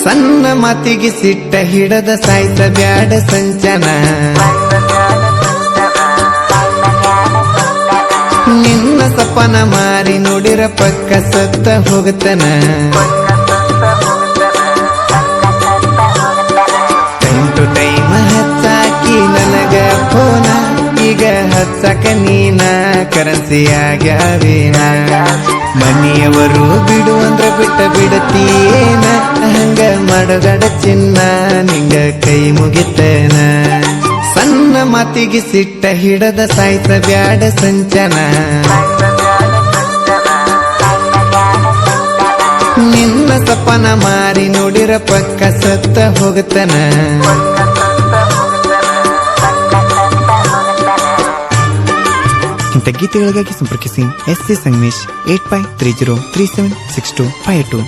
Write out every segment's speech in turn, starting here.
ಸಣ್ಣ ಮಾತಿಗೆ ಸಿಟ್ಟ ಹಿಡದ ಸಾಯ್ತ ಬ್ಯಾಡ ಸಂಚನ, ನಿನ್ನ ಸಪನ ಮಾರಿ ನೋಡಿರ ಪಕ್ಕ ಸತ್ತ ಹೋಗತನ. ಟೈಮ್ ಟು ಟೈಮ್ ಹಚ್ಚಾಕಿ ನನಗ ಫೋನ, ಈಗ ಹಚ್ಚಕ ನೀನ ಕರೆನ್ಸಿ ಆಗ್ಯಾವೇನ. ಮನೆಯವರು ಬಿಡು ಅಂದ್ರ ಬಿಟ್ಟ ಬಿಡತೀನ, ಹಂಗ ಮಾಡದಡ ಚಿನ್ನ ನಿಂಗ ಕೈ ಮುಗಿತೇನ. ಸಣ್ಣ ಮಾತಿಗೆ ಸಿಟ್ಟ ಹಿಡದ ಸಾಯ್ತ ಬ್ಯಾಡ ಸಂಚನ, ನಿನ್ನ ಸಪನ ಮಾರಿ ನೋಡಿರ ಪಕ್ಕ ಸತ್ತ ಹೋಗತನ. ಇಂಥ ಗೀತೆಗಳಿಗಾಗಿ ಸಂಪರ್ಕಿಸಿ SC ಸಂಗಮೇಶ್ 8530376252.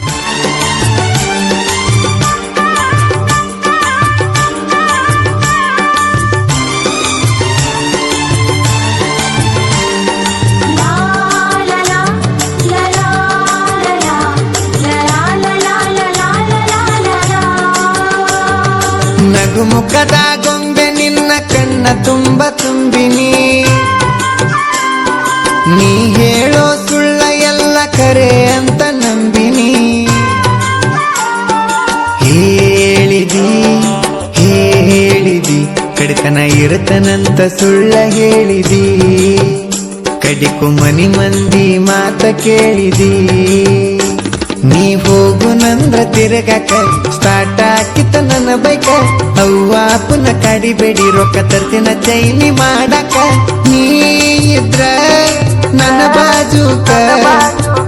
ನಗು ಮುಖದ ಗೊಂಬೆ ನಿನ್ನ ಕಣ್ಣ ತುಂಬ ತುಂಬಿನಿ, ನೀ ಹೇಳೋ ಸುಳ್ಳ ಎಲ್ಲ ಕರೆ ಅಂತ ನಂಬಿನಿ. ಹೇಳಿದಿ ಕಡಿತನ ಇರುತ್ತನಂತ ಸುಳ್ಳ ಹೇಳಿದಿ, ಕಡಿಕು ಮನಿ ಮಂದಿ ಮಾತ ಕೇಳಿದಿ. ನೀ ಹೋಗು ನಂದ್ರ ತಿರುಗಾಕ ಸ್ಟಾರ್ಟ್ ಹಾಕಿತ ನನ್ನ ಬೈಕ, ಅವ್ವ ಪುನ ಕಡಿಬೇಡಿ ರೊಕ್ಕ ತರ್ತಿನ ಚೈನಿ ಮಾಡಾಕ. ನೀ ಇದ್ರ ನನ್ನ ಬಾಜೂಕ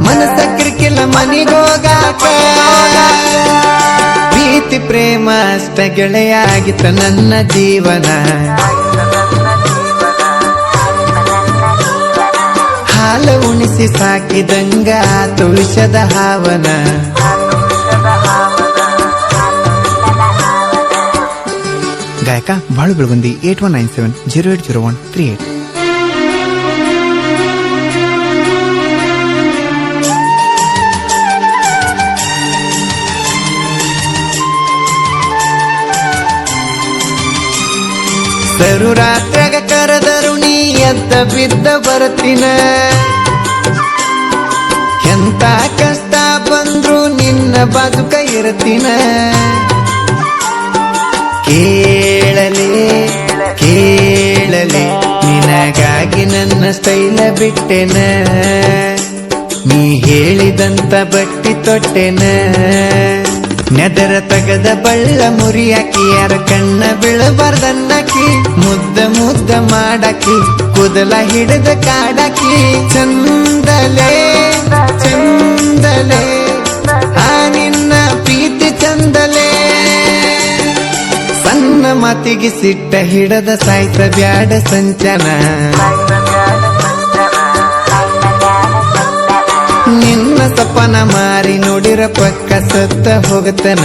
ಮನಸ್ಸ ಕಿರ್ಕಿಲ್ಲ ಮನಿಗೋಗಾಕ. ಪ್ರೀತಿ ಪ್ರೇಮ ಅಷ್ಟ ಗೆಳೆಯಾಗಿತ್ತ ನನ್ನ ಜೀವನ, ಹಾಲ ಉಣಿಸಿ ಸಾಕಿದಂಗ ತುಳಿಸದ ಹಾವನ. ಗಾಯಕ ಬಾಳು ಬೆಳಗುಂದಿ 8197080138. ಸರು ರಾತ್ರಿಯಾಗ ಕರೆದರು ನೀ ಎದ್ದ ಬಿದ್ದ ಬರ್ತಿನ, ಎಂತ ಕಷ್ಟ ಬಂದ್ರು ನಿನ್ನ ಬದುಕ ಇರ್ತಿನ. ಕೇಳಲೆ ನಿನಗಾಗಿ ನನ್ನ ಸ್ಟೈಲ ಬಿಟ್ಟೆನ, ನೀ ಹೇಳಿದಂತ ಬಟ್ಟಿ ತೊಟ್ಟೆನ. ನೆದರ ತಗದ ಬಳ್ಳ ಮುರಿಯಾಕಿ ಯಾರ ಕಣ್ಣ ಬೀಳಬಾರ್ದನ್ನಕಿ, ಮುದ್ದ ಮಾಡಾಕಿ ಕೂದಲ ಹಿಡಿದ ಕಾಡಾಕಿ. ಚಂದಲೆ ಆ ನಿನ್ನ ಪ್ರೀತಿ ಚಂದಲೆ. ಸಣ್ಣ ಮಾತಿಗೆ ಸಿಟ್ಟ ಹಿಡದ ಸಾಯ್ತ ಬ್ಯಾಡ ಸಂಚನ, ನಿನ್ನ ಸಪನ ಮಾರಿ ನೋಡಿರ ಪಕ್ಕ ಸತ್ತ ಹೋಗತನ.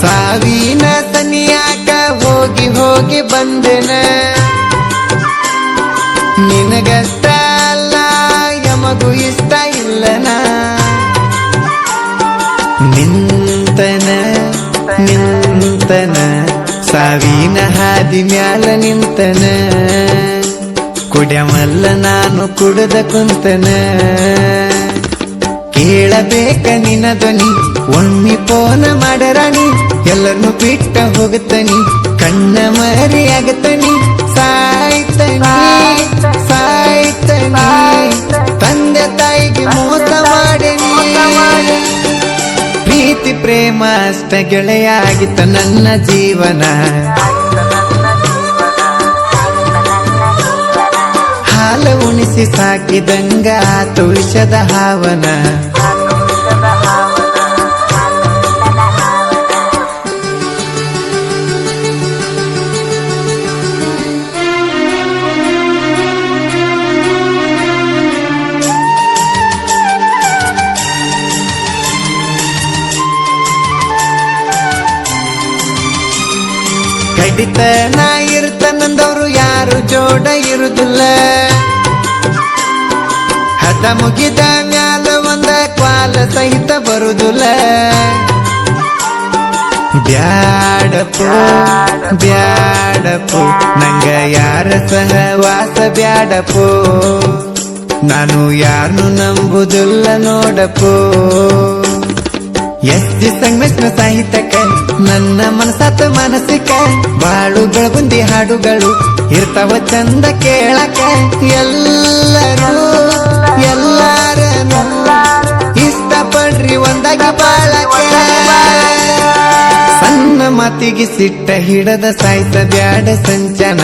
ಸಾವಿನ ತನಿಯಾಕ ಹೋಗಿ ಬಂದೆನ, ನಿನಗಷ್ಟ ಅಲ್ಲ ಯಮಗೂ ಇಷ್ಟ ಇಲ್ಲನ. ನಿಂತನ ಸಾವಿನ ಹಾದಿ ಮ್ಯಾಲ ನಿಂತನ, ಕುಡ್ಯಮಲ್ಲ ನಾನು ಕುಡದ ಕುಂತನ ಕೇಳಬೇಕ ನಿನ್ನ ಧ್ವನಿ ಒಮ್ಮಿ ಫೋನ ಮಾಡರಾಣಿ ಎಲ್ಲರನ್ನು ಬಿಟ್ಟ ಹೋಗುತ್ತನಿ ಕಣ್ಣ ಮರಿ ಆಗತನಿ ಸಾಯ್ತನಿ ಸಾಯ್ತನಿ ತಂದೆ ತಾಯಿಗೆ ಮೋಸ ಮಾಡೇನಿ ಪ್ರೀತಿ ಪ್ರೇಮ ಅಷ್ಟ ಗೆಳೆಯ ಆಗಿತ್ತ ನನ್ನ ಜೀವನ ಹಾಲ ಉಣಿಸಿ ಸಾಕಿದಂಗ ಆತು ವಿಷದ ಹಾವನ ಕಡಿತನ ಇರ್ತನಂದವ್ರು ಯಾರು ಜೋಡ ಇರುದಿಲ್ಲ ಹದ ಮುಗಿದ ಮ್ಯಾಲ ಒಂದ ಕ್ವಾಲ ಸಹಿತ ಬರುದಿಲ್ಲ ಬ್ಯಾಡಪ್ಪು ಬ್ಯಾಡಪ್ಪು ನಂಗ ಯಾರ ಸಹವಾಸ ಬ್ಯಾಡಪ್ಪು ನಾನು ಯಾರನ್ನು ನಂಬುದಿಲ್ಲ ನೋಡಪ್ಪು ಎಸ್ಜಿ ಸಂಗಮೇಶ್ನ ಸಾಹಿತ್ಯಕ ನನ್ನ ಮನಸಾತ ಮಾನಸಿಕ ಬಾಳು ಬೆಳಗುಂದಿ ಹಾಡುಗಳು ಇರ್ತಾವ ಚಂದ ಕೇಳಕ ಎಲ್ಲರೂ ಎಲ್ಲಾರನು ಇಷ್ಟಪಡ್ರಿ ಒಂದಾಗಿ ಬಾಳಕ ಸಣ್ಣ ಮಾತಿಗೆ ಸಿಟ್ಟ ಹಿಡದ ಸಾಯ್ತ ಬ್ಯಾಡ ಸಂಚನ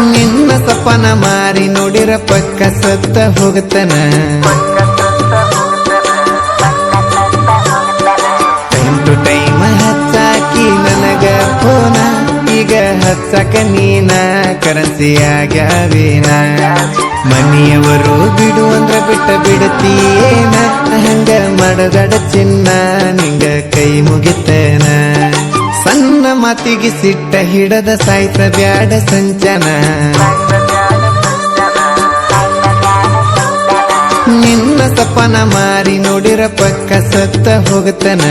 ನಿನ್ನ ಸಪನ ಮಾರಿ ನೋಡಿರ ಪಕ್ಕ ಸತ್ತ ಹೋಗತನ ಟೈಮ್ ಟು ಟೈಮ್ ಹಚ್ಚಾಕಿ ನನಗ ಫೋನ ಈಗ ಹಚ್ಚಕ ನೀನ ಕರೆನ್ಸಿ ಆಗ್ಯಾವೇನ ಮನೆಯವರು ಬಿಡು ಅಂದ್ರ ಬಿಟ್ಟ ಬಿಡತೀಯೇನ ಹಂಗ ಮಾಡದಡ ಚಿನ್ನ ನಿಂಗ ಕೈ ಮುಗಿತೇನ ಸಣ್ಣ ಮಾತಿಗೆ ಸಿಟ್ಟ ಹಿಡದ ಸಾಯ್ತ ಬ್ಯಾಡ ಸಂಚನ ನಿನ್ನ ಸಪನ ಮಾರಿ ನೋಡಿರ ಪಕ್ಕ ಸತ್ತ ಹೋಗತನ